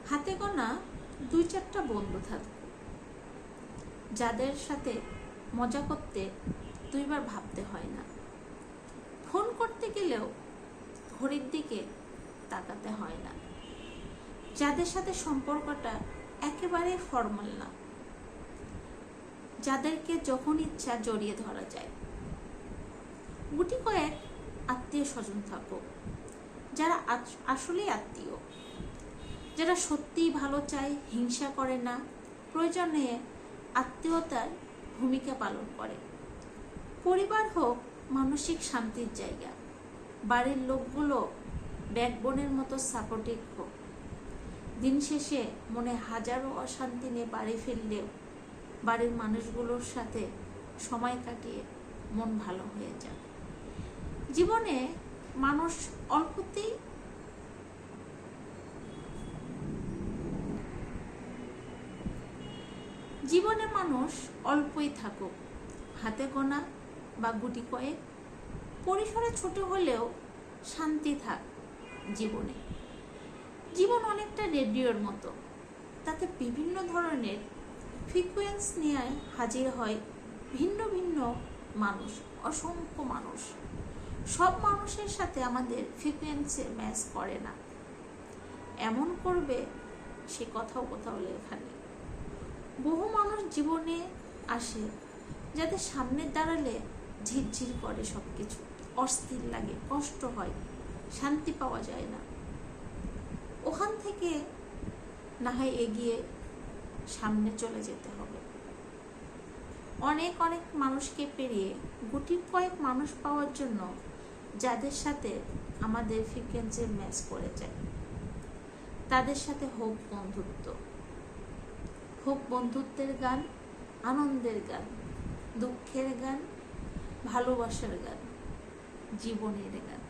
হাতে গোনা 2-4টা বন্ধু থাকবে যাদের সাথে মজা করতে দুইবার ভাবতে হয় না। ফোন করতে গেলেও ঘড়ির দিকে তাকাতে হয় না। যাদের সাথে সম্পর্কটা একেবারে ফর্মাল না, যাদেরকে যখন ইচ্ছা জড়িয়ে ধরা যায়। গুটি কয়েক আত্মীয় স্বজন থাকুক যারা আসলেই আত্মীয়, যারা সত্যিই ভালো চায়, হিংসা করে না, প্রয়োজনে আত্মীয়তার ভূমিকা পালন করে। পরিবার হোক মানসিক শান্তির জায়গা, বাড়ির লোকগুলো ব্যাকবোনের মতো সাপোর্টিভ হোক। দিন শেষে মনে হাজারো অশান্তি নিয়ে বাড়ি ফিরলেও বাড়ির মানুষগুলোর সাথে সময় কাটিয়ে মন ভালো হয়ে যায়। জীবনে মানুষ অল্পতেই অল্পই থাকুক, হাতে গোনা বা গুটি কয়েক, পরিসরে ছোট হলেও শান্তি থাক জীবনে। জীবন অনেকটা রেডিওর মতো, তাতে বিভিন্ন ধরনের ফ্রিকোয়েন্সি নিয়ে হাজির হয় ভিন্ন ভিন্ন মানুষ, অসংখ্য মানুষ। সব মানুষের সাথে আমাদের ফ্রিকোয়েন্সি ম্যাচ করে না, এমন করবে সে কথাও কোথাও লেখা নেই। বহু মানুষ জীবনে আসে যাদের সামনে দাঁড়ালে ঝিরঝির করে সব কিছু, অস্থির লাগে, কষ্ট হয়, শান্তি পাওয়া যায় না। ওখান থেকে না হয় এগিয়ে সামনে চলে যেতে হবে। অনেক অনেক মানুষকে পেরিয়ে গুটি কয়েক মানুষ পাওয়ার জন্য যাদের সাথে আমাদের ফ্রিকোয়েন্সি ম্যাচ করে যায়, তাদের সাথে হোক বন্ধুত্ব, হোক বন্ধুত্বের গান, আনন্দের গান, দুঃখের গান, ভালোবাসার গান, জীবনের গান।